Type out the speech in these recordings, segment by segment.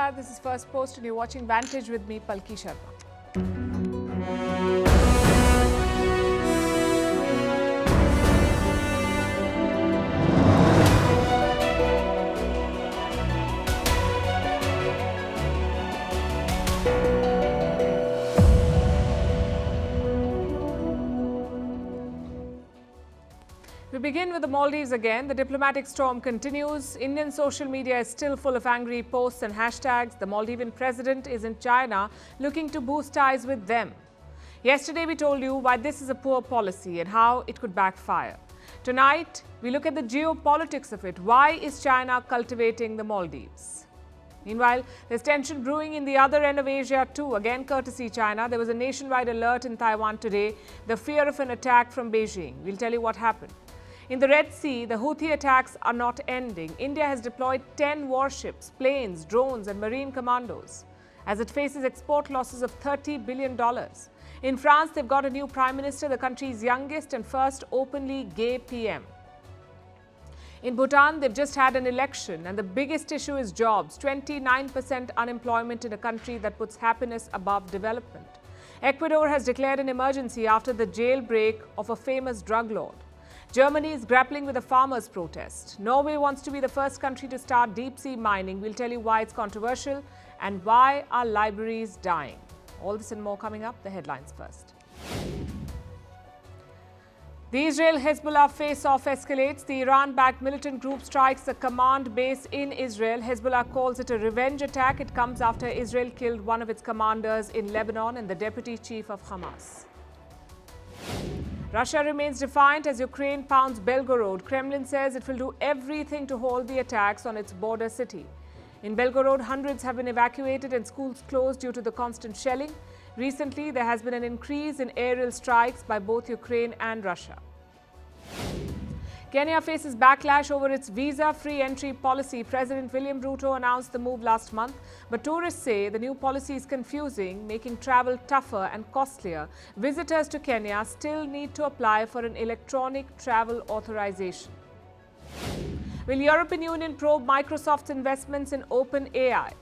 Namaskar, this is Firstpost and you're watching Vantage with me, Palki Sharma. We begin with the Maldives again. The diplomatic storm continues. Indian social media is still full of angry posts and hashtags. The Maldivian president is in China looking to boost ties with them. Yesterday we told you why this is a poor policy and how it could backfire. Tonight we look at the geopolitics of it. Why is China cultivating the Maldives? Meanwhile, there's tension brewing in the other end of Asia too. Again, courtesy China, there was a nationwide alert in Taiwan today. The fear of an attack from Beijing. We'll tell you what happened. In the Red Sea, the Houthi attacks are not ending. India has deployed 10 warships, planes, drones and marine commandos as it faces export losses of $30 billion. In France, they've got a new prime minister, the country's youngest and first openly gay PM. In Bhutan, they've just had an election and the biggest issue is jobs, 29% unemployment in a country that puts happiness above development. Ecuador has declared an emergency after the jailbreak of a famous drug lord. Germany is grappling with a farmers' protest. Norway wants to be the first country to start deep-sea mining. We'll tell you why it's controversial and why are libraries dying. All this and more coming up. The headlines first. The Israel-Hezbollah face-off escalates. The Iran-backed militant group strikes a command base in Israel. Hezbollah calls it a revenge attack. It comes after Israel killed one of its commanders in Lebanon and the deputy chief of Hamas. Russia remains defiant as Ukraine pounds Belgorod. Kremlin says it will do everything to hold the attacks on its border city. In Belgorod, hundreds have been evacuated and schools closed due to the constant shelling. Recently, there has been an increase in aerial strikes by both Ukraine and Russia. Kenya faces backlash over its visa-free entry policy. President William Ruto announced the move last month, but tourists say the new policy is confusing, making travel tougher and costlier. Visitors to Kenya still need to apply for an electronic travel authorization. Will European Union probe Microsoft's investments in OpenAI?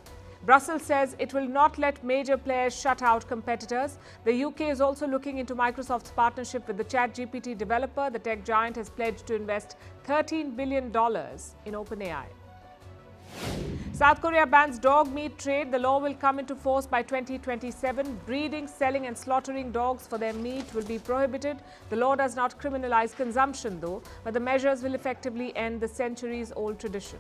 Brussels says it will not let major players shut out competitors. The UK is also looking into Microsoft's partnership with the ChatGPT developer. The tech giant has pledged to invest $13 billion in OpenAI. South Korea bans dog meat trade. The law will come into force by 2027. Breeding, selling and slaughtering dogs for their meat will be prohibited. The law does not criminalize consumption though, but the measures will effectively end the centuries-old tradition.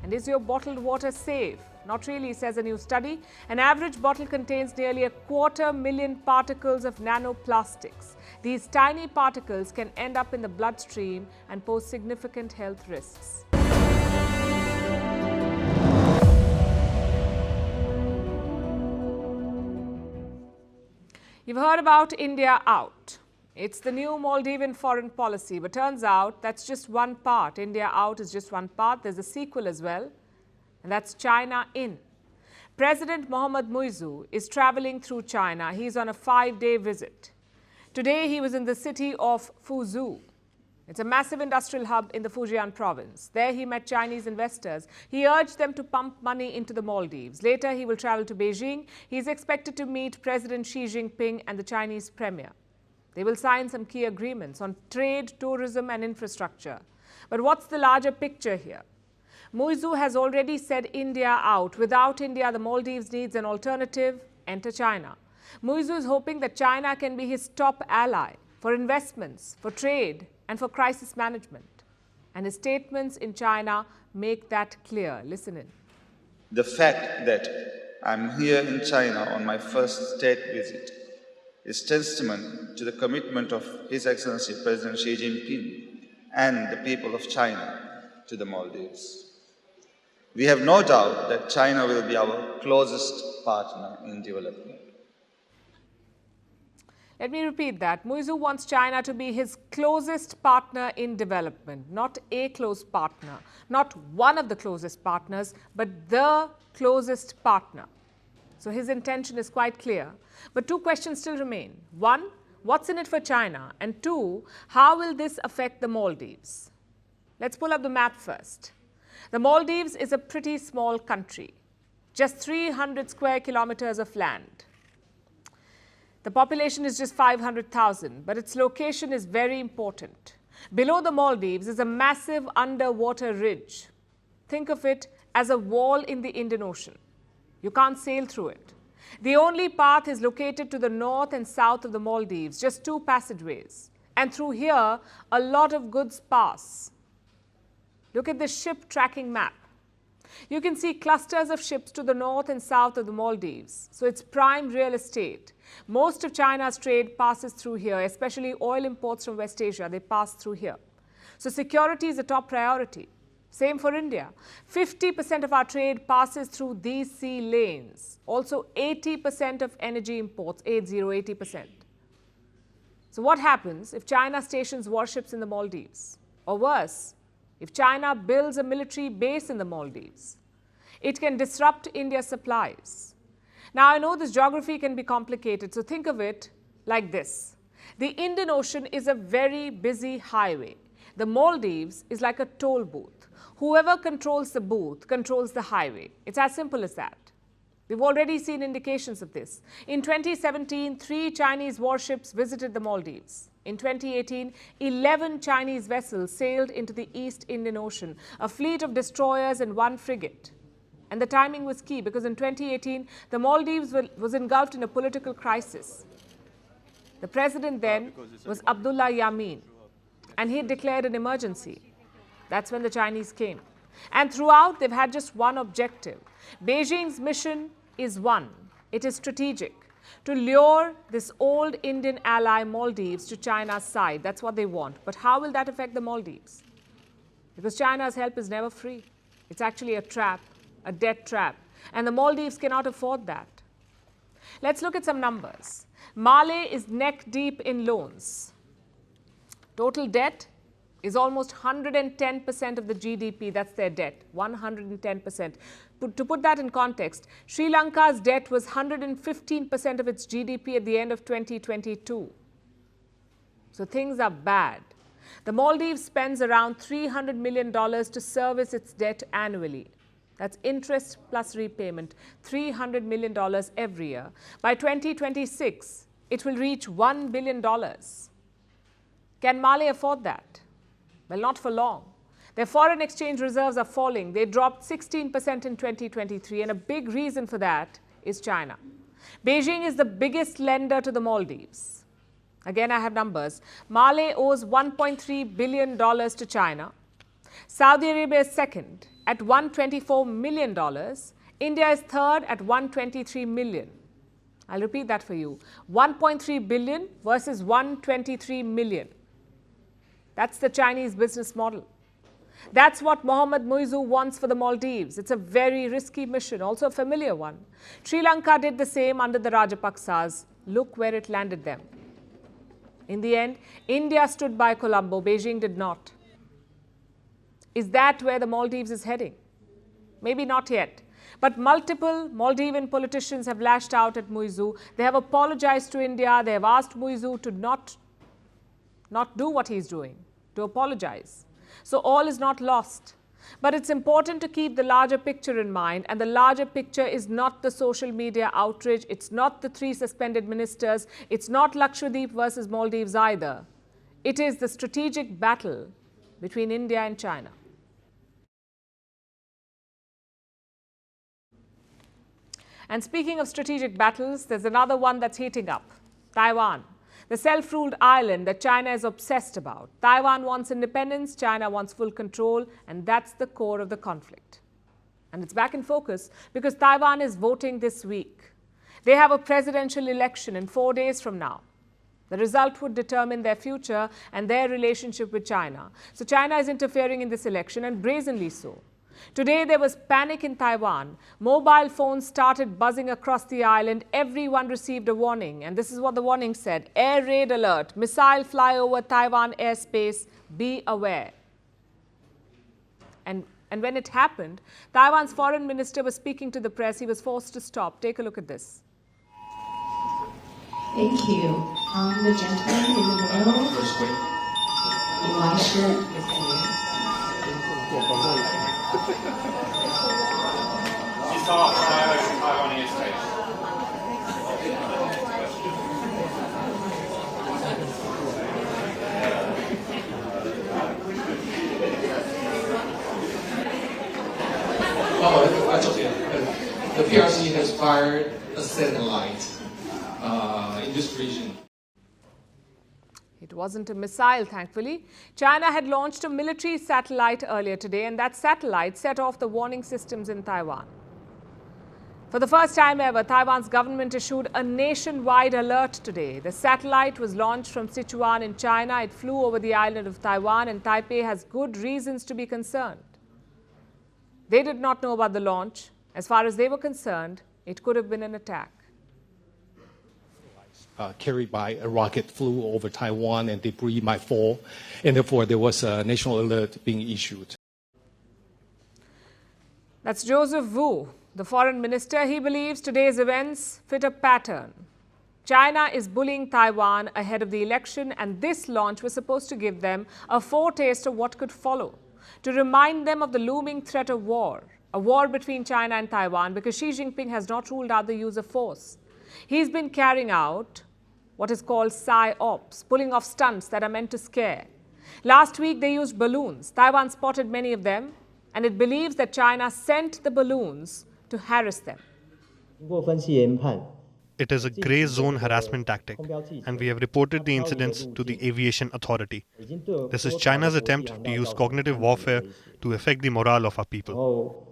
And is your bottled water safe? Not really, says a new study. An average bottle contains nearly 250,000 particles of nanoplastics. These tiny particles can end up in the bloodstream and pose significant health risks. You've heard about India out. It's the new Maldivian foreign policy, but turns out that's just one part. India out is just one part. There's a sequel as well, and that's China in. President Mohammad Muizzu is traveling through China. He's on a 5-day visit. Today, he was in the city of Fuzhou. It's a massive industrial hub in the Fujian province. There, he met Chinese investors. He urged them to pump money into the Maldives. Later, he will travel to Beijing. He's expected to meet President Xi Jinping and the Chinese premier. They will sign some key agreements on trade, tourism and infrastructure. But what's the larger picture here? Muizzu has already said India out. Without India, the Maldives needs an alternative. Enter China. Muizzu is hoping that China can be his top ally for investments, for trade and for crisis management. And his statements in China make that clear. Listen in. The fact that I'm here in China on my first state visit is testament to the commitment of His Excellency President Xi Jinping and the people of China to the Maldives. We have no doubt that China will be our closest partner in development. Let me repeat that. Muizzu wants China to be his closest partner in development, not a close partner, not one of the closest partners, but the closest partner. So his intention is quite clear. But two questions still remain. One, what's in it for China? And two, how will this affect the Maldives? Let's pull up the map first. The Maldives is a pretty small country, just 300 square kilometers of land. The population is just 500,000, but its location is very important. Below the Maldives is a massive underwater ridge. Think of it as a wall in the Indian Ocean. You can't sail through it. The only path is located to the north and south of the Maldives, just 2 passageways. And through here, a lot of goods pass. Look at this ship tracking map. You can see clusters of ships to the north and south of the Maldives. So it's prime real estate. Most of China's trade passes through here, especially oil imports from West Asia. They pass through here. So security is a top priority. Same for India. 50% of our trade passes through these sea lanes. Also 80% of energy imports, 80%. So what happens if China stations warships in the Maldives? Or worse, if China builds a military base in the Maldives, it can disrupt India's supplies. Now, I know this geography can be complicated, so think of it like this. The Indian Ocean is a very busy highway. The Maldives is like a toll booth. Whoever controls the booth controls the highway. It's as simple as that. We've already seen indications of this. In 2017, 3 Chinese warships visited the Maldives. In 2018, 11 Chinese vessels sailed into the East Indian Ocean, a fleet of destroyers and 1 frigate. And the timing was key because in 2018, the Maldives was engulfed in a political crisis. The president then was Abdullah Yameen, and he declared an emergency. That's when the Chinese came. And throughout, they've had just one objective. Beijing's mission is one. It is strategic. To lure this old Indian ally Maldives to China's side. That's what they want. But how will that affect the Maldives? Because China's help is never free. It's actually a trap, a debt trap. And the Maldives cannot afford that. Let's look at some numbers. Mali is neck deep in loans. Total debt is almost 110% of the GDP. That's their debt, 110%. To put that in context, Sri Lanka's debt was 115% of its GDP at the end of 2022. So things are bad. The Maldives spends around $300 million to service its debt annually. That's interest plus repayment, $300 million every year. By 2026, it will reach $1 billion. Can Mali afford that? Well, not for long. Their foreign exchange reserves are falling. They dropped 16% in 2023, and a big reason for that is China. Beijing is the biggest lender to the Maldives. Again, I have numbers. Mali owes $1.3 billion to China. Saudi Arabia is second at $124 million. India is third at $123 million. I'll repeat that for you. 1.3 billion versus 123 million. That's the Chinese business model. That's what Mohammad Muizzu wants for the Maldives. It's a very risky mission, also a familiar one. Sri Lanka did the same under the Rajapaksas. Look where it landed them. In the end, India stood by Colombo. Beijing did not. Is that where the Maldives is heading? Maybe not yet. But multiple Maldivian politicians have lashed out at Muizzu. They have apologized to India. They have asked Muizzu to not do what he's doing, to apologize. So all is not lost. But it's important to keep the larger picture in mind, and the larger picture is not the social media outrage, it's not the 3 suspended ministers, it's not Lakshadweep versus Maldives either. It is the strategic battle between India and China. And speaking of strategic battles, there's another one that's heating up, Taiwan. The self-ruled island that China is obsessed about. Taiwan wants independence, China wants full control, and that's the core of the conflict. And it's back in focus because Taiwan is voting this week. They have a presidential election in 4 days from now. The result would determine their future and their relationship with China. So China is interfering in this election, and brazenly so. Today, there was panic in Taiwan. Mobile phones started buzzing across the island. Everyone received a warning. And this is what the warning said. Air raid alert. Missile fly over Taiwan airspace. Be aware. And when it happened, Taiwan's foreign minister was speaking to the press. He was forced to stop. Take a look at this. Thank you. The gentleman in the middle, Elisha is here. The PRC has fired a satellite in this region. It wasn't a missile, thankfully. China had launched a military satellite earlier today, and that satellite set off the warning systems in Taiwan. For the first time ever, Taiwan's government issued a nationwide alert today. The satellite was launched from Sichuan in China. It flew over the island of Taiwan, and Taipei has good reasons to be concerned. They did not know about the launch. As far as they were concerned, it could have been an attack. Carried by a rocket flew over Taiwan and debris might fall, and therefore there was a national alert being issued. That's Joseph Wu, the foreign minister. He believes today's events fit a pattern. China is bullying Taiwan ahead of the election, and this launch was supposed to give them a foretaste of what could follow, to remind them of the looming threat of war, a war between China and Taiwan, because Xi Jinping has not ruled out the use of force. He's been carrying out what is called psy-ops, pulling off stunts that are meant to scare. Last week, they used balloons. Taiwan spotted many of them, and it believes that China sent the balloons to harass them. It is a grey zone harassment tactic, and we have reported the incidents to the Aviation Authority. This is China's attempt to use cognitive warfare to affect the morale of our people.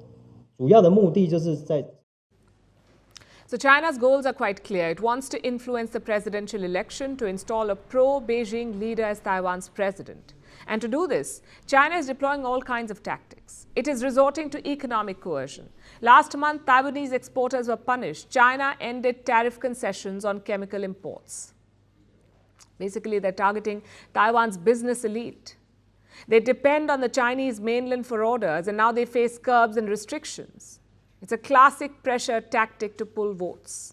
So China's goals are quite clear. It wants to influence the presidential election to install a pro-Beijing leader as Taiwan's president. And to do this, China is deploying all kinds of tactics. It is resorting to economic coercion. Last month, Taiwanese exporters were punished. China ended tariff concessions on chemical imports. Basically, they're targeting Taiwan's business elite. They depend on the Chinese mainland for orders, and now they face curbs and restrictions. It's a classic pressure tactic to pull votes.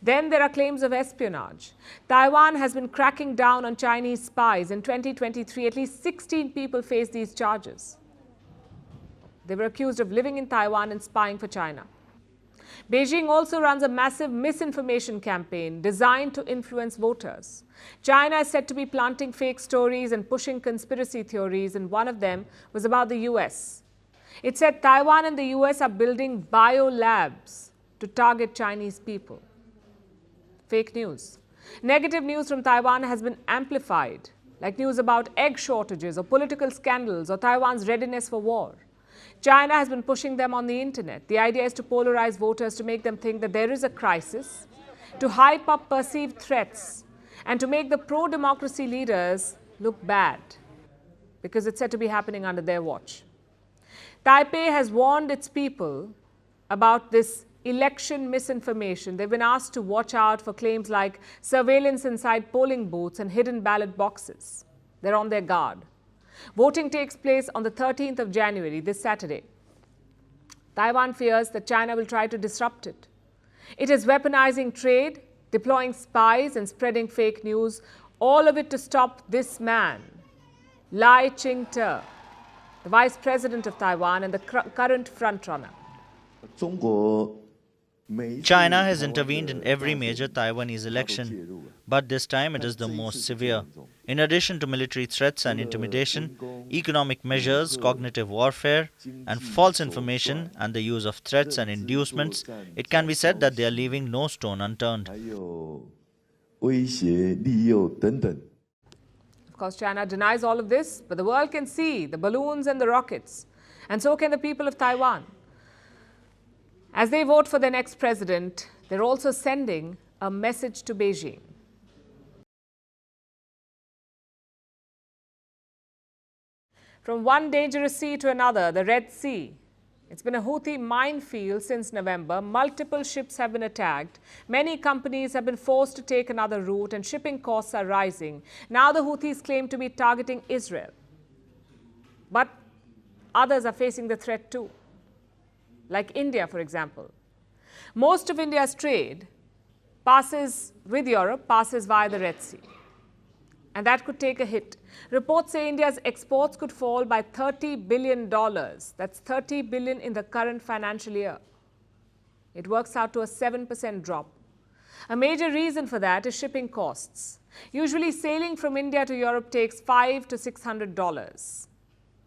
Then there are claims of espionage. Taiwan has been cracking down on Chinese spies. In 2023, at least 16 people faced these charges. They were accused of living in Taiwan and spying for China. Beijing also runs a massive misinformation campaign designed to influence voters. China is said to be planting fake stories and pushing conspiracy theories, and one of them was about the US. It said Taiwan and the US are building biolabs to target Chinese people. Fake news. Negative news from Taiwan has been amplified, like news about egg shortages or political scandals or Taiwan's readiness for war. China has been pushing them on the internet. The idea is to polarize voters, to make them think that there is a crisis, to hype up perceived threats, and to make the pro-democracy leaders look bad, because it's said to be happening under their watch. Taipei has warned its people about this election misinformation. They've been asked to watch out for claims like surveillance inside polling booths and hidden ballot boxes. They're on their guard. Voting takes place on the 13th of January, this Saturday. Taiwan fears that China will try to disrupt it. It is weaponizing trade, deploying spies and spreading fake news, all of it to stop this man, Lai Ching-te, the vice president of Taiwan and the current frontrunner. China has intervened in every major Taiwanese election, but this time it is the most severe. In addition to military threats and intimidation, economic measures, cognitive warfare, and false information, and the use of threats and inducements, it can be said that they are leaving no stone unturned. Of course, China denies all of this, but the world can see the balloons and the rockets, and so can the people of Taiwan. As they vote for their next president, they're also sending a message to Beijing. From one dangerous sea to another, the Red Sea. It's been a Houthi minefield since November. Multiple ships have been attacked. Many companies have been forced to take another route, and shipping costs are rising. Now the Houthis claim to be targeting Israel. But others are facing the threat too, like India, for example. Most of India's trade passes with Europe, passes via the Red Sea. and that could take a hit. Reports say India's exports could fall by $30 billion. That's $30 billion in the current financial year. It works out to a 7% drop. A major reason for that is shipping costs. Usually sailing from India to Europe takes $500 to $600.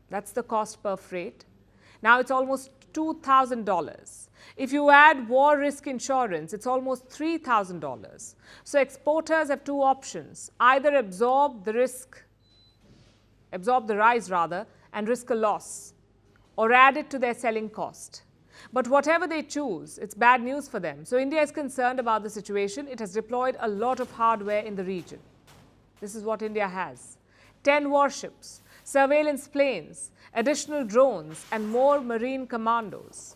That's the cost per freight. Now it's almost $2,000. If you add war risk insurance, it's almost $3,000. So exporters have two options: either absorb the rise and risk a loss, or add it to their selling cost. But whatever they choose, it's bad news for them. So India is concerned about the situation. It has deployed a lot of hardware in the region. This is what India has: 10 warships, surveillance planes, additional drones, and more marine commandos.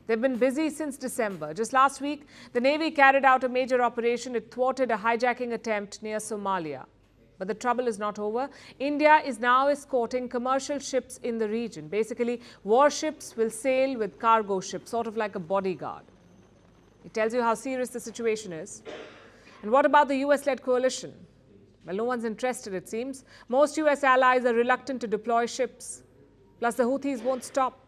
They've been busy since December. Just last week, the Navy carried out a major operation. It thwarted a hijacking attempt near Somalia. But the trouble is not over. India is now escorting commercial ships in the region. Basically, warships will sail with cargo ships, sort of like a bodyguard. It tells you how serious the situation is. And what about the US-led coalition? Well, no one's interested, it seems. Most US allies are reluctant to deploy ships. Plus, the Houthis won't stop.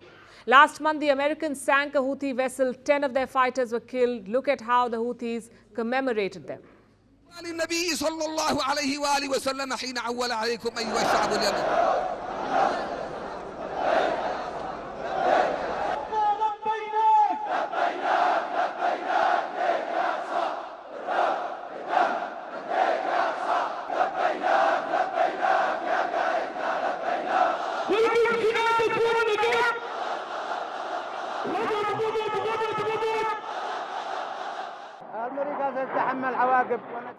Last month, the Americans sank a Houthi vessel. 10 of their fighters were killed. Look at how the Houthis commemorated them. النبي صلى الله عليه وآله وسلم حين عول عليكم أيها الشعب اليمني.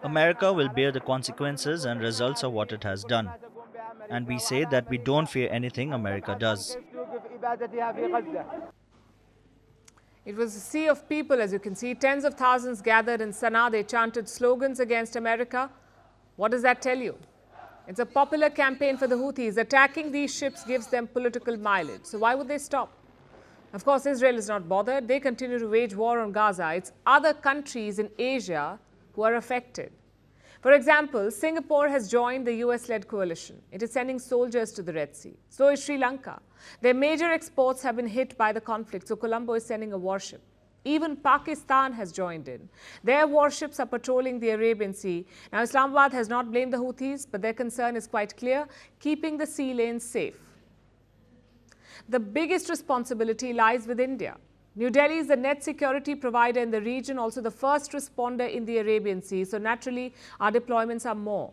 America will bear the consequences and results of what it has done. And we say that we don't fear anything America does. It was a sea of people, as you can see. Tens of thousands gathered in Sana'a. They chanted slogans against America. What does that tell you? It's a popular campaign for the Houthis. Attacking these ships gives them political mileage. So why would they stop? Of course, Israel is not bothered. They continue to wage war on Gaza. It's other countries in Asia who are affected. For example, Singapore has joined the US-led coalition. It is sending soldiers to the Red Sea. So is Sri Lanka. Their major exports have been hit by the conflict, so Colombo is sending a warship. Even Pakistan has joined in. Their warships are patrolling the Arabian Sea. Now, Islamabad has not blamed the Houthis, but their concern is quite clear: keeping the sea lanes safe. The biggest responsibility lies with India. New Delhi is the net security provider in the region, also the first responder in the Arabian Sea, so naturally our deployments are more.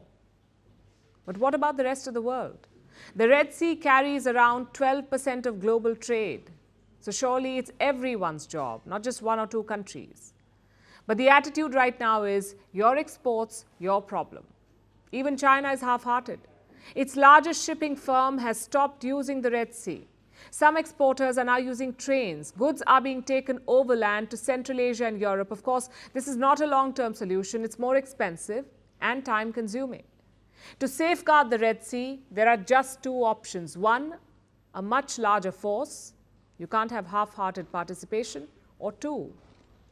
But what about the rest of the world? The Red Sea carries around 12% of global trade, so surely it's everyone's job, not just one or two countries. But the attitude right now is your exports, your problem. Even China is half-hearted. Its largest shipping firm has stopped using the Red Sea. Some exporters are now using trains. Goods are being taken overland to Central Asia and Europe. Of course, this is not a long-term solution. It's more expensive and time-consuming. To safeguard the Red Sea, there are just two options. One, a much larger force. You can't have half-hearted participation. Or two,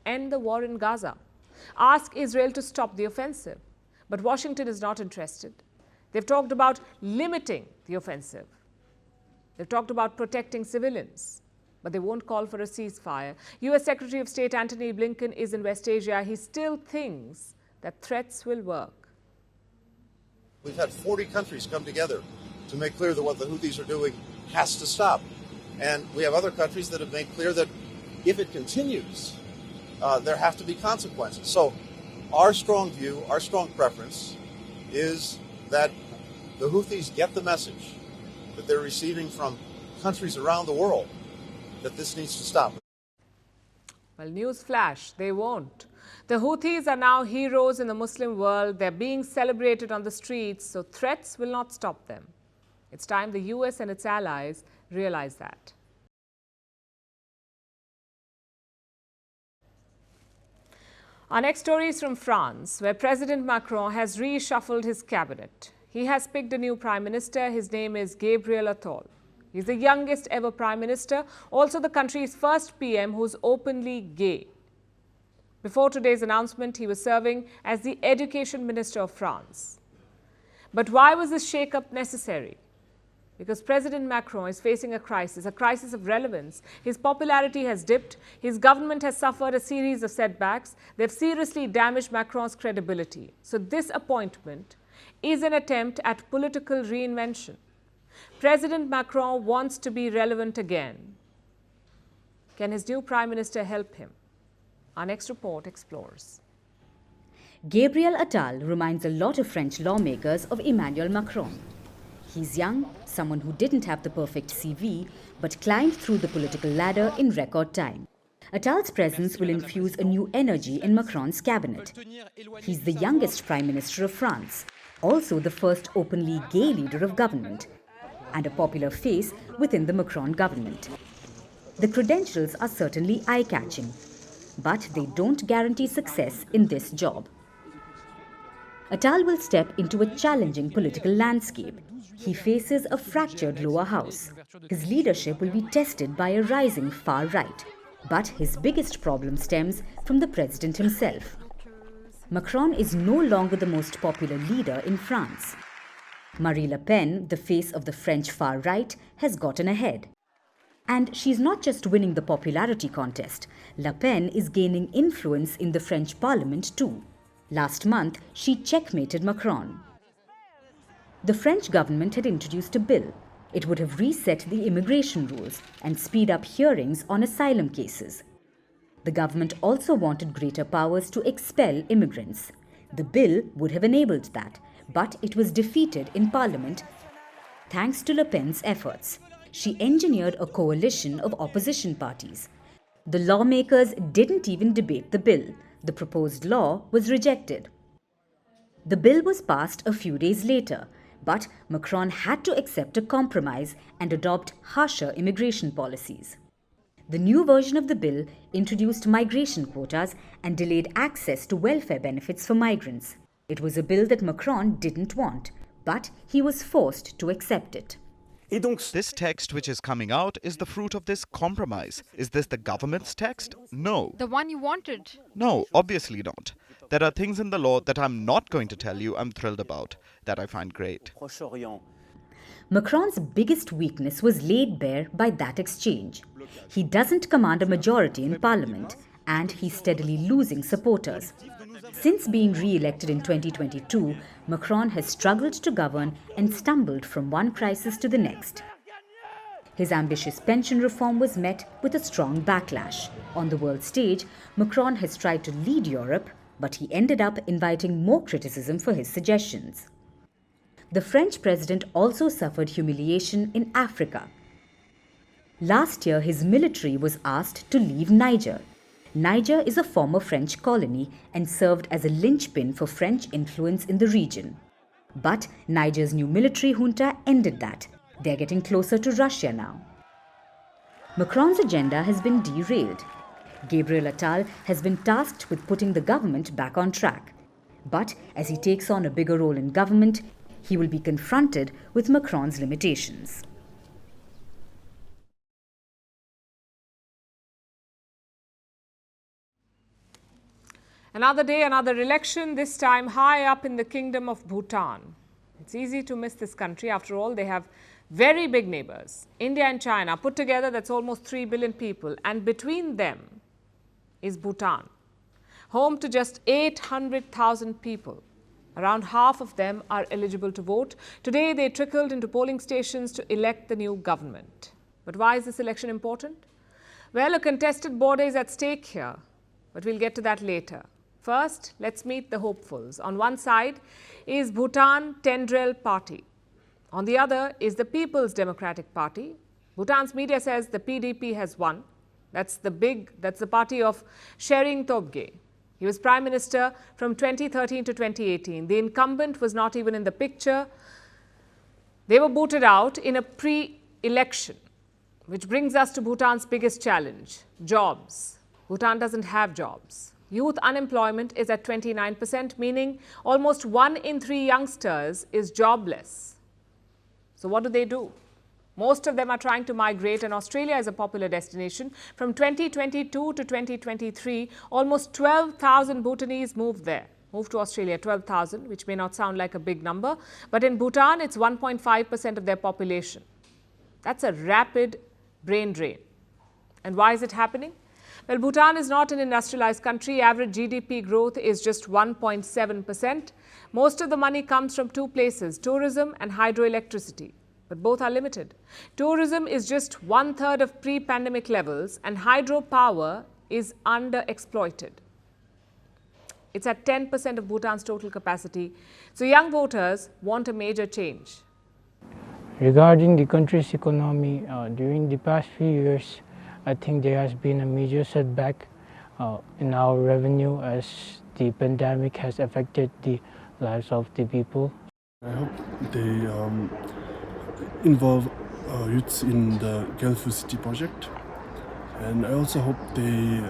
end the war in Gaza. Ask Israel to stop the offensive. But Washington is not interested. They've talked about limiting the offensive. They've talked about protecting civilians, but they won't call for a ceasefire. US Secretary of State Antony Blinken is in West Asia. He still thinks that threats will work. We've had 40 countries come together to make clear that what the Houthis are doing has to stop. And we have other countries that have made clear that if it continues, there have to be consequences. So our strong view, our strong preference is that the Houthis get the message that they're receiving from countries around the world, that this needs to stop. Well, news flash, they won't. The Houthis are now heroes in the Muslim world. They're being celebrated on the streets, so threats will not stop them. It's time the US and its allies realize that. Our next story is from France, where President Macron has reshuffled his cabinet. He has picked a new prime minister. His name is Gabriel Attal. He's the youngest ever prime minister, also the country's first PM who's openly gay. Before today's announcement, he was serving as the education minister of France. But why was this shake-up necessary? Because President Macron is facing a crisis of relevance. His popularity has dipped. His government has suffered a series of setbacks. They've seriously damaged Macron's credibility. So this appointment is an attempt at political reinvention. President Macron wants to be relevant again. Can his new Prime Minister help him? Our next report explores. Gabriel Attal reminds a lot of French lawmakers of Emmanuel Macron. He's young, someone who didn't have the perfect CV, but climbed through the political ladder in record time. Attal's presence will infuse a new energy in Macron's cabinet. He's the youngest Prime Minister of France, also the first openly gay leader of government, and a popular face within the Macron government. The credentials are certainly eye-catching, but they don't guarantee success in this job. Attal will step into a challenging political landscape. He faces a fractured lower house. His leadership will be tested by a rising far right. But his biggest problem stems from the president himself. Macron is no longer the most popular leader in France. Marine Le Pen, the face of the French far right, has gotten ahead. And she's not just winning the popularity contest. Le Pen is gaining influence in the French parliament too. Last month, she checkmated Macron. The French government had introduced a bill. It would have reset the immigration rules and speed up hearings on asylum cases. The government also wanted greater powers to expel immigrants. The bill would have enabled that, but it was defeated in Parliament thanks to Le Pen's efforts. She engineered a coalition of opposition parties. The lawmakers didn't even debate the bill. The proposed law was rejected. The bill was passed a few days later, but Macron had to accept a compromise and adopt harsher immigration policies. The new version of the bill introduced migration quotas and delayed access to welfare benefits for migrants. It was a bill that Macron didn't want, but he was forced to accept it. This text which is coming out is the fruit of this compromise. Is this the government's text? No. The one you wanted? No, obviously not. There are things in the law that I'm not going to tell you I'm thrilled about, that I find great. Macron's biggest weakness was laid bare by that exchange. He doesn't command a majority in parliament, and he's steadily losing supporters. Since being re-elected in 2022, Macron has struggled to govern and stumbled from one crisis to the next. His ambitious pension reform was met with a strong backlash. On the world stage, Macron has tried to lead Europe, but he ended up inviting more criticism for his suggestions. The French president also suffered humiliation in Africa. Last year, his military was asked to leave Niger. Niger is a former French colony and served as a linchpin for French influence in the region. But Niger's new military junta ended that. They're getting closer to Russia now. Macron's agenda has been derailed. Gabriel Attal has been tasked with putting the government back on track. But as he takes on a bigger role in government, he will be confronted with Macron's limitations. Another day, another election, this time high up in the kingdom of Bhutan. It's easy to miss this country. After all, they have very big neighbors. India and China put together, that's almost 3 billion people. And between them is Bhutan, home to just 800,000 people. Around half of them are eligible to vote. Today, they trickled into polling stations to elect the new government. But why is this election important? Well, a contested border is at stake here, but we'll get to that later. First, let's meet the hopefuls. On one side is Bhutan Tendril Party. On the other is the People's Democratic Party. Bhutan's media says the PDP has won. That's the party of Tshering Tobgay. He was Prime Minister from 2013 to 2018. The incumbent was not even in the picture. They were booted out in a pre-election, which brings us to Bhutan's biggest challenge, jobs. Bhutan doesn't have jobs. Youth unemployment is at 29%, meaning almost 1 in 3 youngsters is jobless. So what do? Most of them are trying to migrate, and Australia is a popular destination. From 2022 to 2023, almost 12,000 Bhutanese moved there. Move to Australia, 12,000, which may not sound like a big number, but in Bhutan, it's 1.5% of their population. That's a rapid brain drain. And why is it happening? Well, Bhutan is not an industrialized country. Average GDP growth is just 1.7%. Most of the money comes from two places, tourism and hydroelectricity. But both are limited. Tourism is just 1/3 of pre-pandemic levels and hydropower is underexploited. It's at 10% of Bhutan's total capacity. So young voters want a major change. Regarding the country's economy, during the past few years, I think there has been a major setback in our revenue as the pandemic has affected the lives of the people. I hope they involve youths in the Gulf City project, and I also hope they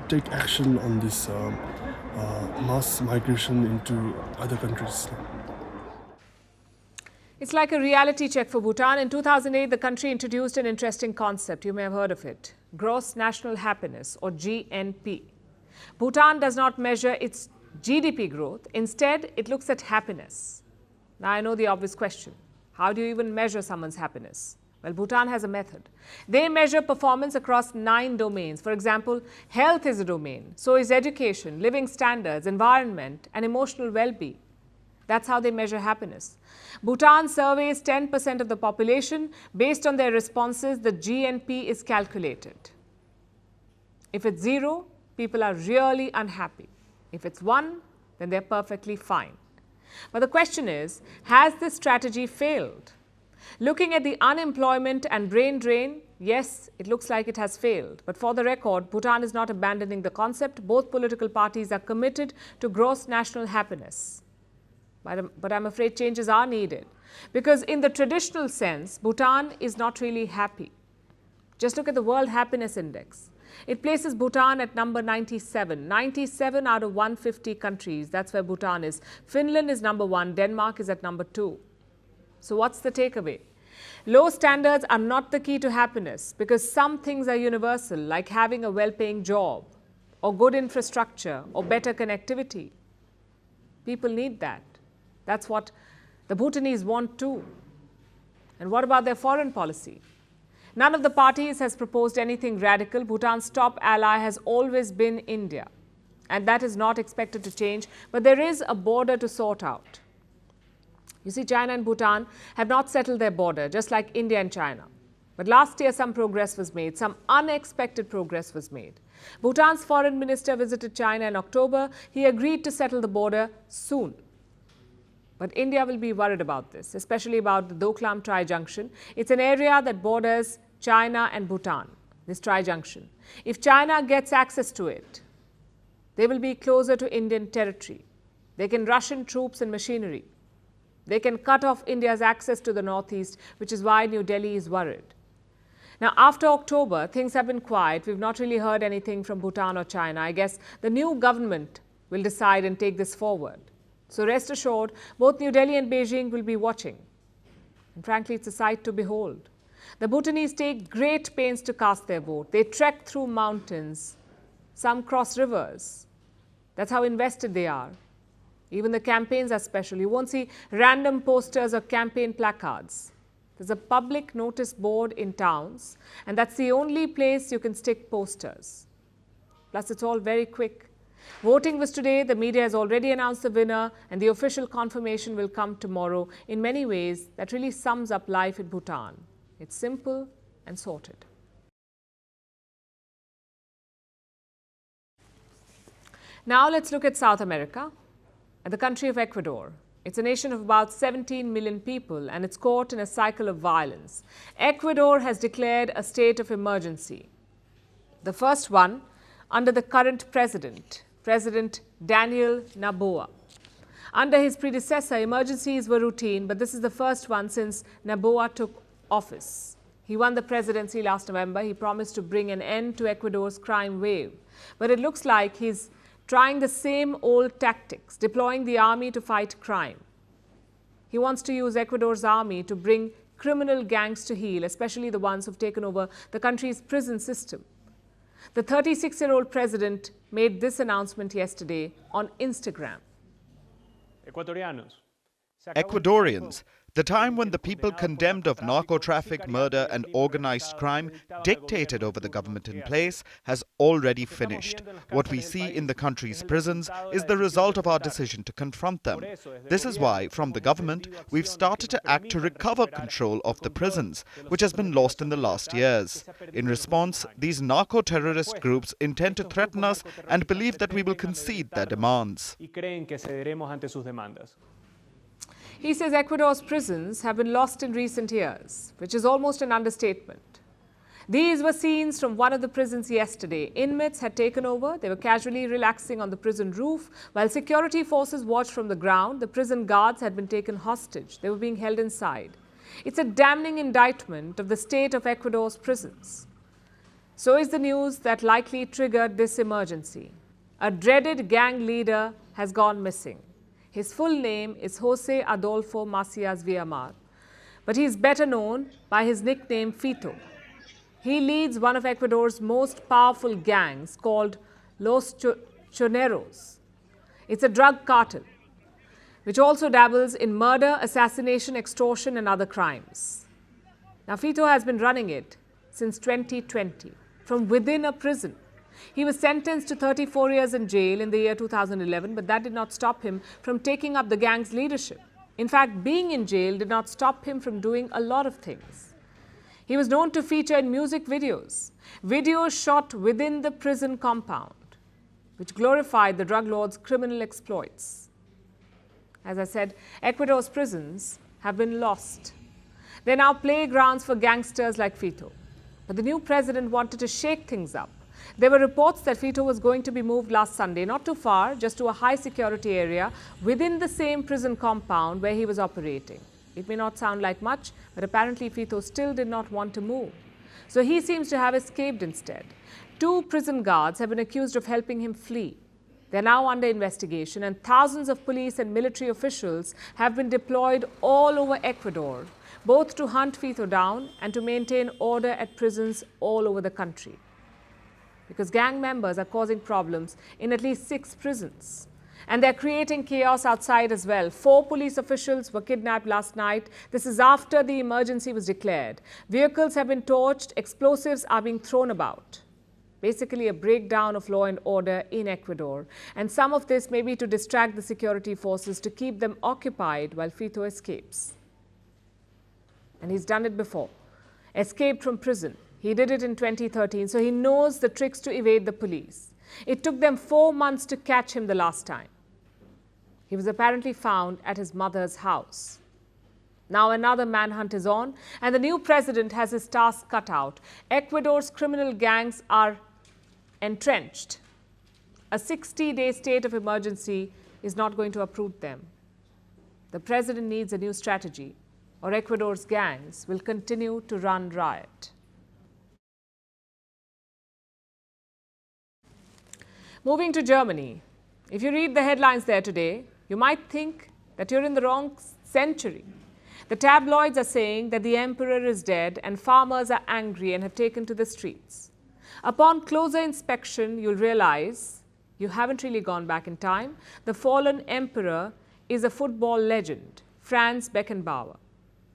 take action on this mass migration into other countries. It's like a reality check for Bhutan. In 2008, the country introduced an interesting concept. You may have heard of it. Gross National Happiness, or GNP. Bhutan does not measure its GDP growth. Instead, it looks at happiness. Now, I know the obvious question. How do you even measure someone's happiness? Well, Bhutan has a method. They measure performance across 9 domains. For example, health is a domain. So is education, living standards, environment, and emotional well-being. That's how they measure happiness. Bhutan surveys 10% of the population. Based on their responses, the GNP is calculated. If it's 0, people are really unhappy. If it's 1, then they're perfectly fine. But the question is, has this strategy failed? Looking at the unemployment and brain drain, yes, it looks like it has failed. But for the record, Bhutan is not abandoning the concept. Both political parties are committed to gross national happiness. But I'm afraid changes are needed. Because in the traditional sense, Bhutan is not really happy. Just look at the World Happiness Index. It places Bhutan at number 97. 97 out of 150 countries, that's where Bhutan is. Finland is number 1, Denmark is at number 2. So what's the takeaway? Low standards are not the key to happiness because some things are universal, like having a well-paying job, or good infrastructure, or better connectivity. People need that. That's what the Bhutanese want too. And what about their foreign policy? None of the parties has proposed anything radical. Bhutan's top ally has always been India. And that is not expected to change. But there is a border to sort out. You see, China and Bhutan have not settled their border, just like India and China. But last year, some progress was made. Some unexpected progress was made. Bhutan's foreign minister visited China in October. He agreed to settle the border soon. But India will be worried about this, especially about the Doklam Tri-Junction. It's an area that borders China and Bhutan, this Tri-Junction. If China gets access to it, they will be closer to Indian territory. They can rush in troops and machinery. They can cut off India's access to the northeast, which is why New Delhi is worried. Now, after October, things have been quiet. We've not really heard anything from Bhutan or China. I guess the new government will decide and take this forward. So rest assured, both New Delhi and Beijing will be watching. And frankly, it's a sight to behold. The Bhutanese take great pains to cast their vote. They trek through mountains. Some cross rivers. That's how invested they are. Even the campaigns are special. You won't see random posters or campaign placards. There's a public notice board in towns, and that's the only place you can stick posters. Plus, it's all very quick. Voting was today. The media has already announced the winner, and the official confirmation will come tomorrow. In many ways, that really sums up life in Bhutan. It's simple and sorted. Now let's look at South America, at the country of Ecuador. It's a nation of about 17 million people, and it's caught in a cycle of violence. Ecuador has declared a state of emergency. The first one under the current president, President Daniel Noboa. Under his predecessor, emergencies were routine, but this is the first one since Noboa took office. He won the presidency last November. He promised to bring an end to Ecuador's crime wave. But it looks like he's trying the same old tactics, deploying the army to fight crime. He wants to use Ecuador's army to bring criminal gangs to heel, especially the ones who've taken over the country's prison system. The 36-year-old president made this announcement yesterday on Instagram. Ecuadorians, the time when the people condemned of narco-traffic, murder and organized crime dictated over the government in place has already finished. What we see in the country's prisons is the result of our decision to confront them. This is why, from the government, we've started to act to recover control of the prisons, which has been lost in the last years. In response, these narco-terrorist groups intend to threaten us and believe that we will concede their demands. He says Ecuador's prisons have been lost in recent years, which is almost an understatement. These were scenes from one of the prisons yesterday. Inmates had taken over. They were casually relaxing on the prison roof. While security forces watched from the ground, the prison guards had been taken hostage. They were being held inside. It's a damning indictment of the state of Ecuador's prisons. So is the news that likely triggered this emergency. A dreaded gang leader has gone missing. His full name is Jose Adolfo Macias Villamar, but he is better known by his nickname Fito. He leads one of Ecuador's most powerful gangs called Los Choneros. It's a drug cartel, which also dabbles in murder, assassination, extortion and other crimes. Now, Fito has been running it since 2020 from within a prison. He was sentenced to 34 years in jail in the year 2011, but that did not stop him from taking up the gang's leadership. In fact, being in jail did not stop him from doing a lot of things. He was known to feature in music videos shot within the prison compound, which glorified the drug lord's criminal exploits. As I said, Ecuador's prisons have been lost. They're now playgrounds for gangsters like Fito. But the new president wanted to shake things up. There were reports that Fito was going to be moved last Sunday, not too far, just to a high security area within the same prison compound where he was operating. It may not sound like much, but apparently Fito still did not want to move. So he seems to have escaped instead. 2 prison guards have been accused of helping him flee. They're now under investigation, and thousands of police and military officials have been deployed all over Ecuador, both to hunt Fito down and to maintain order at prisons all over the country. Because gang members are causing problems in at least 6 prisons. And they're creating chaos outside as well. 4 police officials were kidnapped last night. This is after the emergency was declared. Vehicles have been torched, explosives are being thrown about. Basically a breakdown of law and order in Ecuador. And some of this may be to distract the security forces to keep them occupied while Fito escapes. And he's done it before. Escaped from prison. He did it in 2013, so he knows the tricks to evade the police. It took them 4 months to catch him the last time. He was apparently found at his mother's house. Now another manhunt is on, and the new president has his task cut out. Ecuador's criminal gangs are entrenched. A 60-day state of emergency is not going to uproot them. The president needs a new strategy, or Ecuador's gangs will continue to run riot. Moving to Germany, if you read the headlines there today, you might think that you're in the wrong century. The tabloids are saying that the emperor is dead and farmers are angry and have taken to the streets. Upon closer inspection, you'll realize you haven't really gone back in time. The fallen emperor is a football legend, Franz Beckenbauer.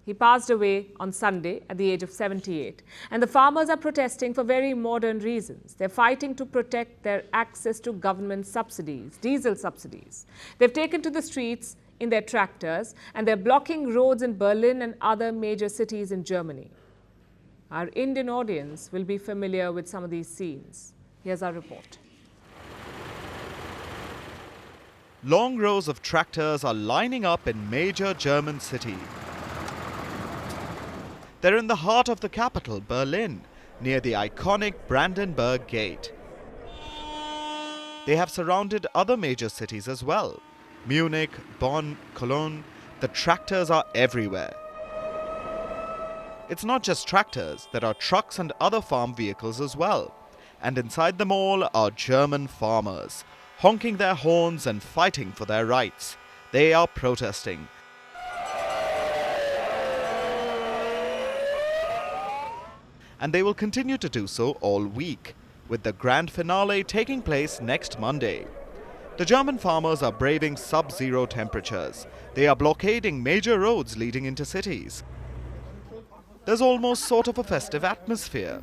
He passed away on Sunday at the age of 78. And the farmers are protesting for very modern reasons. They're fighting to protect their access to government subsidies, diesel subsidies. They've taken to the streets in their tractors, and they're blocking roads in Berlin and other major cities in Germany. Our Indian audience will be familiar with some of these scenes. Here's our report. Long rows of tractors are lining up in major German cities. They're in the heart of the capital, Berlin, near the iconic Brandenburg Gate. They have surrounded other major cities as well. Munich, Bonn, Cologne. The tractors are everywhere. It's not just tractors, there are trucks and other farm vehicles as well. And inside them all are German farmers, honking their horns and fighting for their rights. They are protesting. And they will continue to do so all week. with the grand finale taking place next Monday. The German farmers are braving sub-zero temperatures. They are blockading major roads leading into cities. There's almost sort of a festive atmosphere.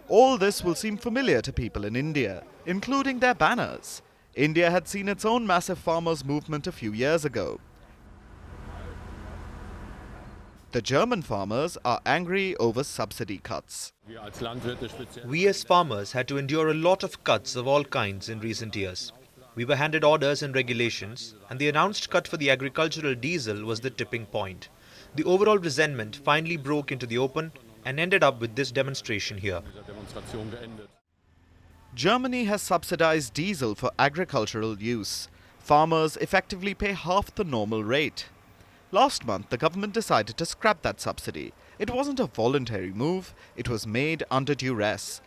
All this will seem familiar to people in India, including their banners. India had seen its own massive farmers' movement a few years ago. The German farmers are angry over subsidy cuts. We as farmers had to endure a lot of cuts of all kinds in recent years. We were handed orders and regulations, and the announced cut for the agricultural diesel was the tipping point. The overall resentment finally broke into the open and ended up with this demonstration here. Germany has subsidized diesel for agricultural use. Farmers effectively pay half the normal rate. Last month, the government decided to scrap that subsidy. It wasn't a voluntary move, it was made under duress.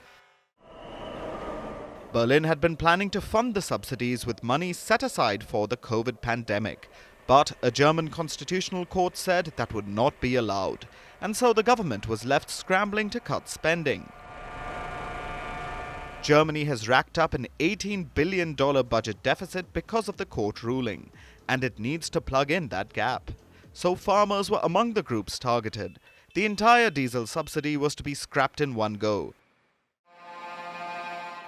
Berlin had been planning to fund the subsidies with money set aside for the COVID pandemic. But a German constitutional court said that would not be allowed. And so the government was left scrambling to cut spending. Germany has racked up an $18 billion budget deficit because of the court ruling, and it needs to plug in that gap. So farmers were among the groups targeted. The entire diesel subsidy was to be scrapped in one go.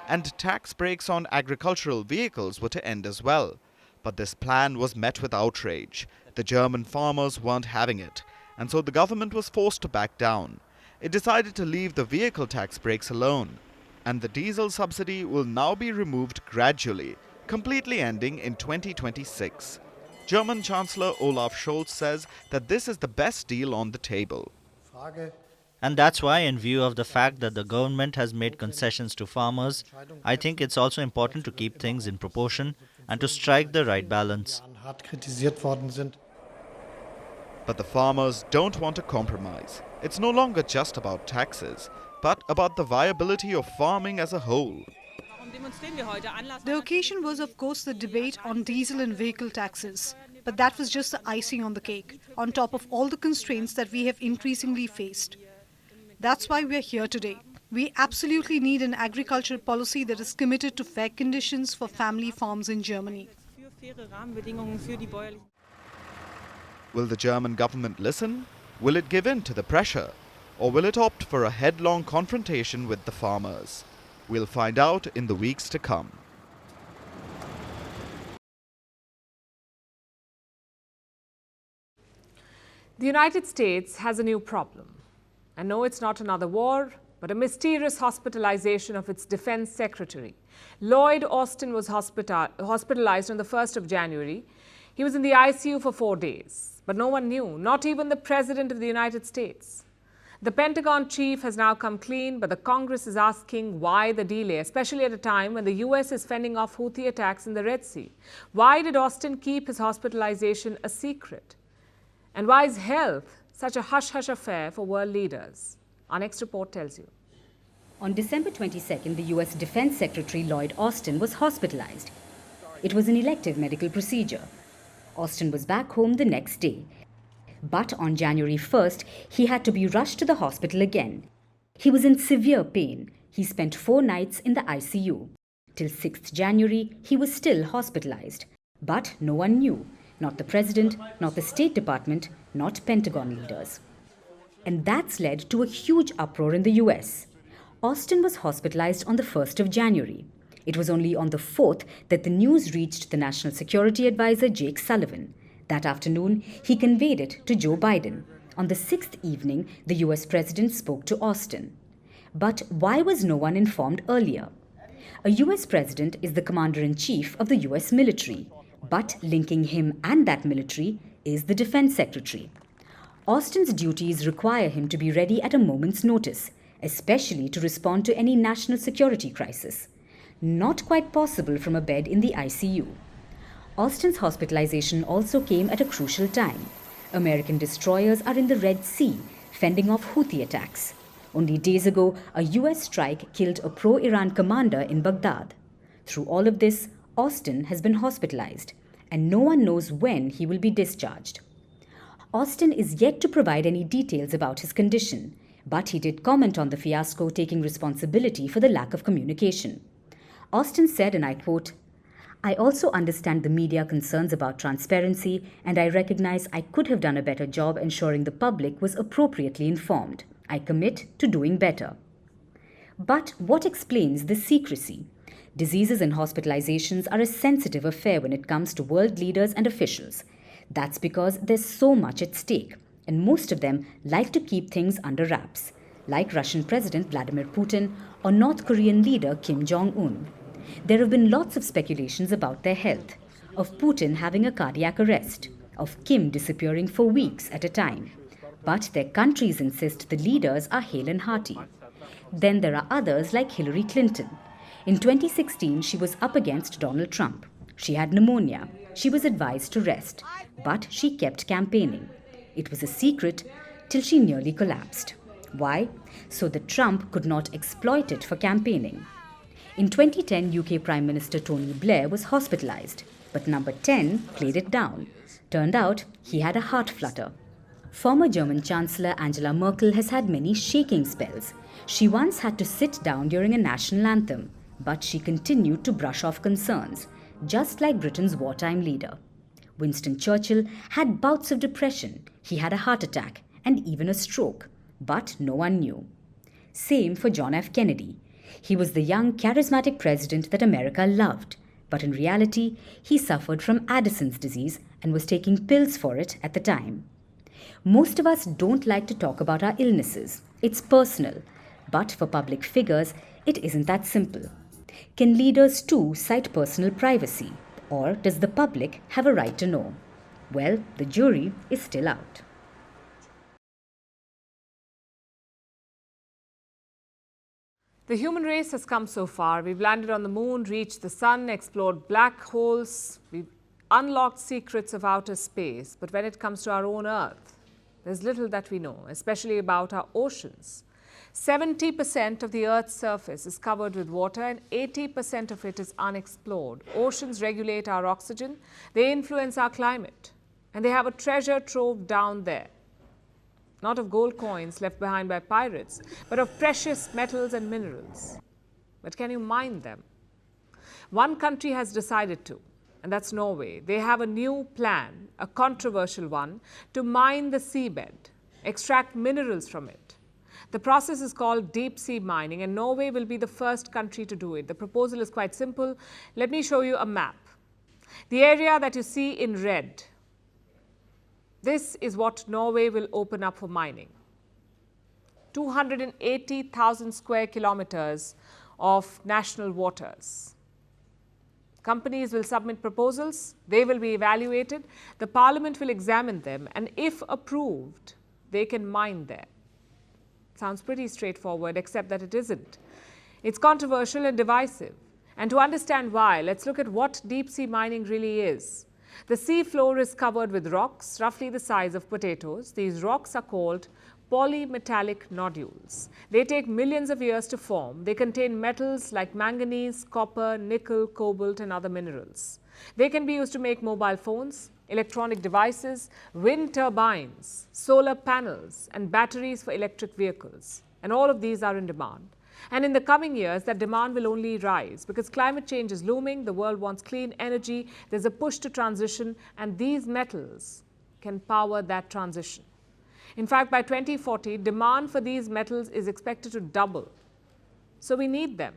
And tax breaks on agricultural vehicles were to end as well. But this plan was met with outrage. The German farmers weren't having it, and so the government was forced to back down. It decided to leave the vehicle tax breaks alone, and the diesel subsidy will now be removed gradually, completely ending in 2026. German Chancellor Olaf Scholz says that this is the best deal on the table. And that's why, in view of the fact that the government has made concessions to farmers, I think it's also important to keep things in proportion and to strike the right balance. But the farmers don't want to compromise. It's no longer just about taxes, but about the viability of farming as a whole. The occasion was, of course, the debate on diesel and vehicle taxes. But that was just the icing on the cake, on top of all the constraints that we have increasingly faced. That's why we are here today. We absolutely need an agricultural policy that is committed to fair conditions for family farms in Germany. Will the German government listen? Will it give in to the pressure? Or will it opt for a headlong confrontation with the farmers? We'll find out in the weeks to come. The United States has a new problem. And no, it's not another war, but a mysterious hospitalization of its Defense Secretary. Lloyd Austin was hospitalized on the 1st of January. He was in the ICU for 4 days, but no one knew, not even the President of the United States. The Pentagon chief has now come clean, but the Congress is asking why the delay, especially at a time when the US is fending off Houthi attacks in the Red Sea. Why did Austin keep his hospitalization a secret? And why is health such a hush-hush affair for world leaders? Our next report tells you. On December 22nd, the US Defense Secretary Lloyd Austin was hospitalized. It was an elective medical procedure. Austin was back home the next day. But on January 1st, he had to be rushed to the hospital again. He was in severe pain. He spent 4 nights in the ICU. Till 6th January, he was still hospitalized. But no one knew. Not the President, not the State Department, not Pentagon leaders. And that's led to a huge uproar in the US. Austin was hospitalized on the 1st of January. It was only on the 4th that the news reached the National Security Advisor Jake Sullivan. That afternoon, he conveyed it to Joe Biden. On the 6th evening, the US President spoke to Austin. But why was no one informed earlier? A US President is the Commander-in-Chief of the US military. But linking him and that military is the Defense Secretary. Austin's duties require him to be ready at a moment's notice, especially to respond to any national security crisis. Not quite possible from a bed in the ICU. Austin's hospitalization also came at a crucial time. American destroyers are in the Red Sea, fending off Houthi attacks. Only days ago, a US strike killed a pro-Iran commander in Baghdad. Through all of this, Austin has been hospitalized, and no one knows when he will be discharged. Austin is yet to provide any details about his condition, But he did comment on the fiasco, taking responsibility for the lack of communication. Austin said, and I quote, "I also understand the media concerns about transparency, and I recognize I could have done a better job ensuring the public was appropriately informed. I commit to doing better." But what explains this secrecy? Diseases and hospitalizations are a sensitive affair when it comes to world leaders and officials. That's because there's so much at stake, and most of them like to keep things under wraps, like Russian President Vladimir Putin or North Korean leader Kim Jong-un. There have been lots of speculations about their health, of Putin having a cardiac arrest, of Kim disappearing for weeks at a time. But their countries insist the leaders are hale and hearty. Then there are others like Hillary Clinton. In 2016, she was up against Donald Trump. She had pneumonia. She was advised to rest, but she kept campaigning. It was a secret till she nearly collapsed. Why? So that Trump could not exploit it for campaigning. In 2010, UK Prime Minister Tony Blair was hospitalized, but number 10 played it down. Turned out he had a heart flutter. Former German Chancellor Angela Merkel has had many shaking spells. She once had to sit down during a national anthem, but she continued to brush off concerns, just like Britain's wartime leader. Winston Churchill had bouts of depression, he had a heart attack, and even a stroke, but no one knew. Same for John F. Kennedy. He was the young, charismatic president that America loved, but in reality, he suffered from Addison's disease and was taking pills for it at the time. Most of us don't like to talk about our illnesses. It's personal, but for public figures, it isn't that simple. Can leaders too cite personal privacy, or does the public have a right to know? Well, the jury is still out. The human race has come so far. We've landed on the moon, reached the sun, explored black holes. We've unlocked secrets of outer space. But when it comes to our own Earth, there's little that we know, especially about our oceans. 70% of the Earth's surface is covered with water and 80% of it is unexplored. Oceans regulate our oxygen, they influence our climate, and they have a treasure trove down there. Not of gold coins left behind by pirates, but of precious metals and minerals. But can you mine them? One country has decided to, and that's Norway. They have a new plan, a controversial one, to mine the seabed, extract minerals from it. The process is called deep sea mining, and Norway will be the first country to do it. The proposal is quite simple. Let me show you a map. The area that you see in red, this is what Norway will open up for mining. 280,000 square kilometers of national waters. Companies will submit proposals, they will be evaluated, the parliament will examine them, and if approved, they can mine there. Sounds pretty straightforward, except that it isn't. It's controversial and divisive. And to understand why, let's look at what deep sea mining really is. The sea floor is covered with rocks, roughly the size of potatoes. These rocks are called polymetallic nodules. They take millions of years to form. They contain metals like manganese, copper, nickel, cobalt, and other minerals. They can be used to make mobile phones, electronic devices, wind turbines, solar panels, and batteries for electric vehicles. And all of these are in demand. And in the coming years, that demand will only rise because climate change is looming, the world wants clean energy, there's a push to transition, and these metals can power that transition. In fact, by 2040, demand for these metals is expected to double. So we need them.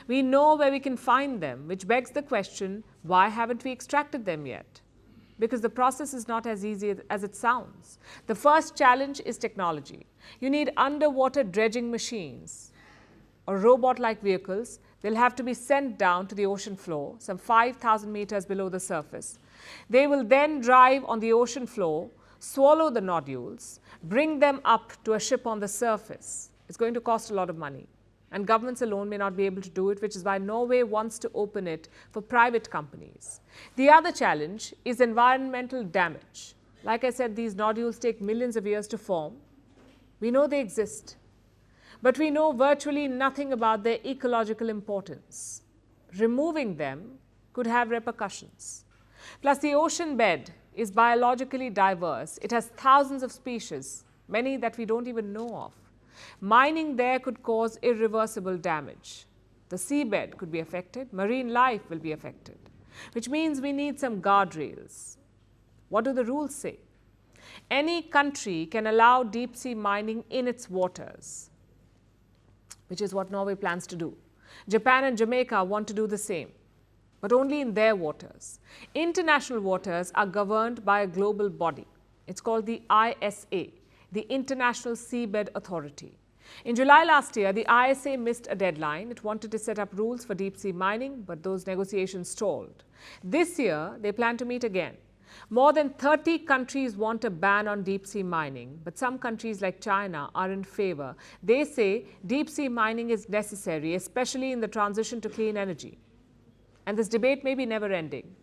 We know where we can find them, which begs the question, why haven't we extracted them yet? Because the process is not as easy as it sounds. The first challenge is technology. You need underwater dredging machines or robot-like vehicles. They'll have to be sent down to the ocean floor, some 5,000 meters below the surface. They will then drive on the ocean floor, swallow the nodules, bring them up to a ship on the surface. It's going to cost a lot of money. And governments alone may not be able to do it, which is why Norway wants to open it for private companies. The other challenge is environmental damage. Like I said, these nodules take millions of years to form. We know they exist, but we know virtually nothing about their ecological importance. Removing them could have repercussions. Plus, the ocean bed is biologically diverse. It has thousands of species, many that we don't even know of. Mining there could cause irreversible damage. The seabed could be affected, marine life will be affected, which means we need some guardrails. What do the rules say? Any country can allow deep sea mining in its waters, which is what Norway plans to do. Japan and Jamaica want to do the same, but only in their waters. International waters are governed by a global body. It's called the ISA, the International Seabed Authority. In July last year, the ISA missed a deadline. It wanted to set up rules for deep sea mining, but those negotiations stalled. This year, they plan to meet again. More than 30 countries want a ban on deep sea mining, but some countries like China are in favor. They say deep sea mining is necessary, especially in the transition to clean energy. And this debate may be never ending.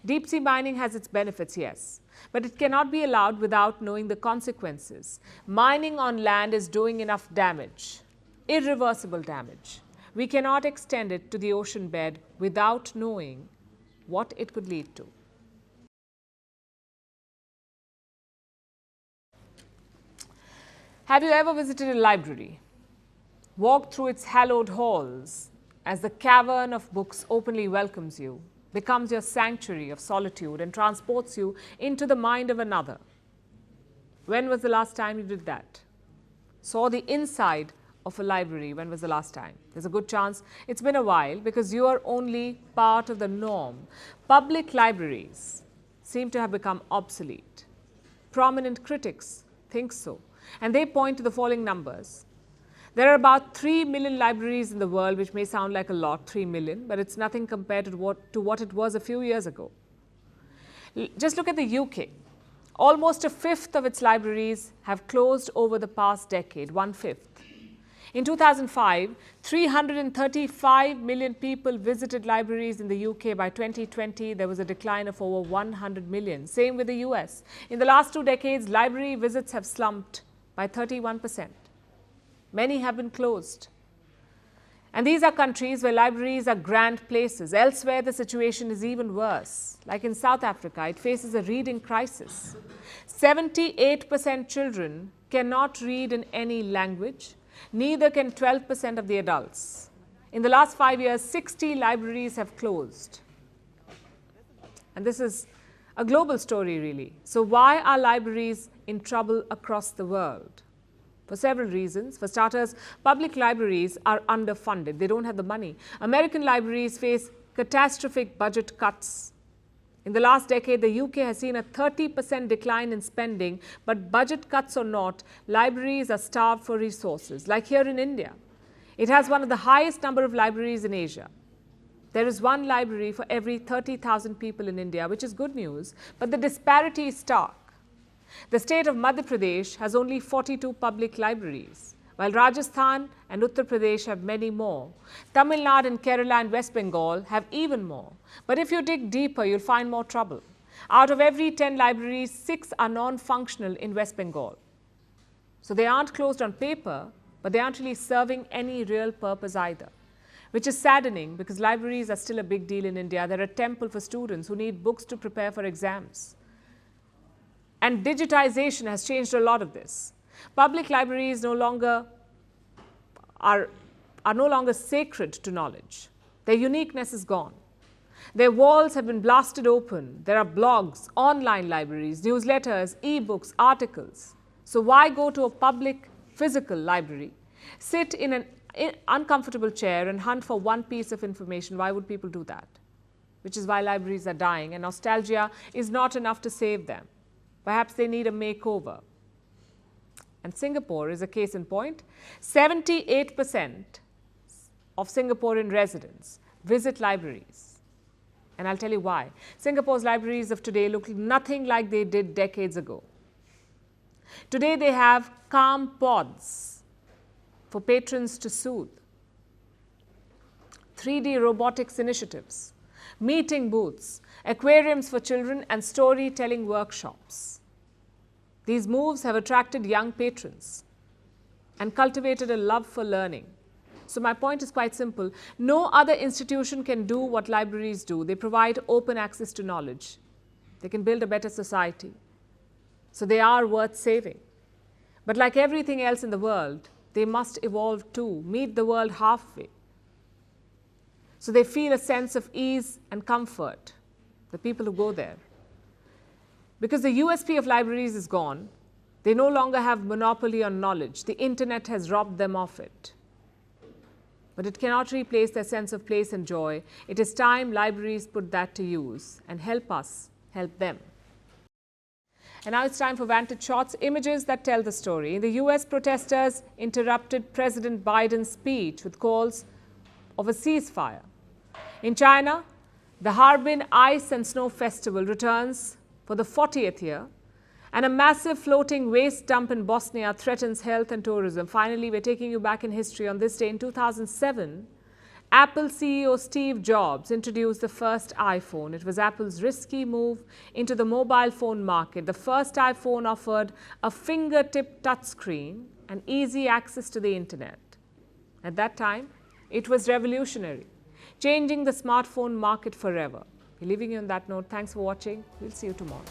Deep sea mining has its benefits, yes, but it cannot be allowed without knowing the consequences. Mining on land is doing enough damage, irreversible damage. We cannot extend it to the ocean bed without knowing what it could lead to. Have you ever visited a library? Walked through its hallowed halls as the cavern of books openly welcomes you, becomes your sanctuary of solitude and transports you into the mind of another? When was the last time you did that? Saw the inside of a library, when was the last time? There's a good chance it's been a while because you are only part of the norm. Public libraries seem to have become obsolete. Prominent critics think so, and they point to the following numbers. There are about 3 million libraries in the world, which may sound like a lot, 3 million, but it's nothing compared to what it was a few years ago. Just look at the UK. Almost a fifth of its libraries have closed over the past decade, 1/5. In 2005, 335 million people visited libraries in the UK. By 2020, there was a decline of over 100 million. Same with the US. In the last 2 decades, library visits have slumped by 31%. Many have been closed. And these are countries where libraries are grand places. Elsewhere, the situation is even worse. Like in South Africa, it faces a reading crisis. 78% children cannot read in any language. Neither can 12% of the adults. In the last 5 years, 60 libraries have closed. And this is a global story, really. So why are libraries in trouble across the world? For several reasons. For starters, public libraries are underfunded. They don't have the money. American libraries face catastrophic budget cuts. In the last decade, the UK has seen a 30% decline in spending, but budget cuts or not, libraries are starved for resources, like here in India. It has one of the highest number of libraries in Asia. There is one library for every 30,000 people in India, which is good news, but the disparity is stark. The state of Madhya Pradesh has only 42 public libraries, while Rajasthan and Uttar Pradesh have many more. Tamil Nadu and Kerala and West Bengal have even more. But if you dig deeper, you'll find more trouble. Out of every 10 libraries, 6 are non-functional in West Bengal. So they aren't closed on paper, but they aren't really serving any real purpose either, which is saddening because libraries are still a big deal in India. They're a temple for students who need books to prepare for exams. And digitization has changed a lot of this. Public libraries are no longer sacred to knowledge. Their uniqueness is gone. Their walls have been blasted open. There are blogs, online libraries, newsletters, e-books, articles. So why go to a public physical library, sit in an uncomfortable chair and hunt for one piece of information? Why would people do that? Which is why libraries are dying, and nostalgia is not enough to save them. Perhaps they need a makeover. And Singapore is a case in point. 78% of Singaporean residents visit libraries. And I'll tell you why. Singapore's libraries of today look nothing like they did decades ago. Today they have calm pods for patrons to soothe, 3D robotics initiatives, meeting booths, aquariums for children, and storytelling workshops. These moves have attracted young patrons and cultivated a love for learning. So my point is quite simple. No other institution can do what libraries do. They provide open access to knowledge. They can build a better society. So they are worth saving. But like everything else in the world, they must evolve too, meet the world halfway. So they feel a sense of ease and comfort, the people who go there. Because the USP of libraries is gone, they no longer have monopoly on knowledge. The internet has robbed them of it. But it cannot replace their sense of place and joy. It is time libraries put that to use and help us help them. And now it's time for Vantage Shots, images that tell the story. In the US, protesters interrupted President Biden's speech with calls of a ceasefire. In China, the Harbin Ice and Snow Festival returns for the 40th year, and a massive floating waste dump in Bosnia threatens health and tourism. Finally, we're taking you back in history. On this day in 2007, Apple CEO Steve Jobs introduced the first iPhone. It was Apple's risky move into the mobile phone market. The first iPhone offered a fingertip touchscreen and easy access to the internet. At that time, it was revolutionary, changing the smartphone market forever. We're leaving you on that note. Thanks for watching. We'll see you tomorrow.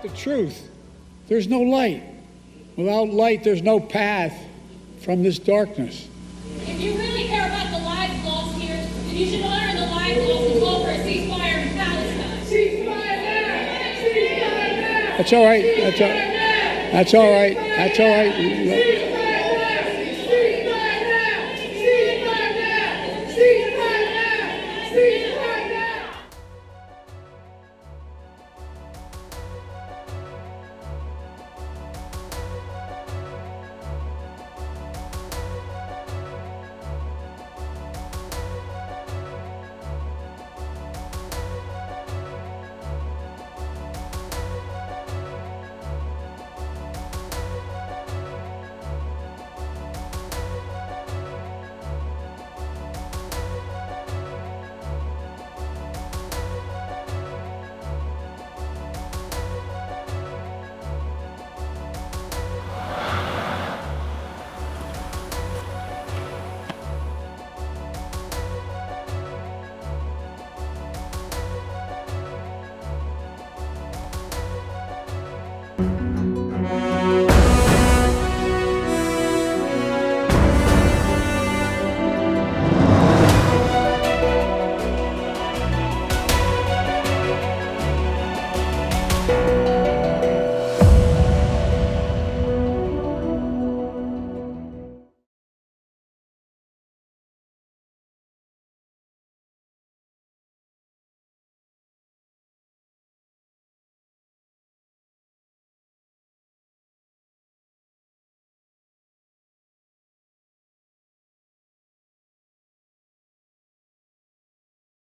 The truth. There's no light. Without light, there's no path from this darkness. If you really care about the lives lost here, then you should honor the lives lost and call for a ceasefire in Palestine. Ceasefire now! Ceasefire now! That's all right. That's all right. That's all right.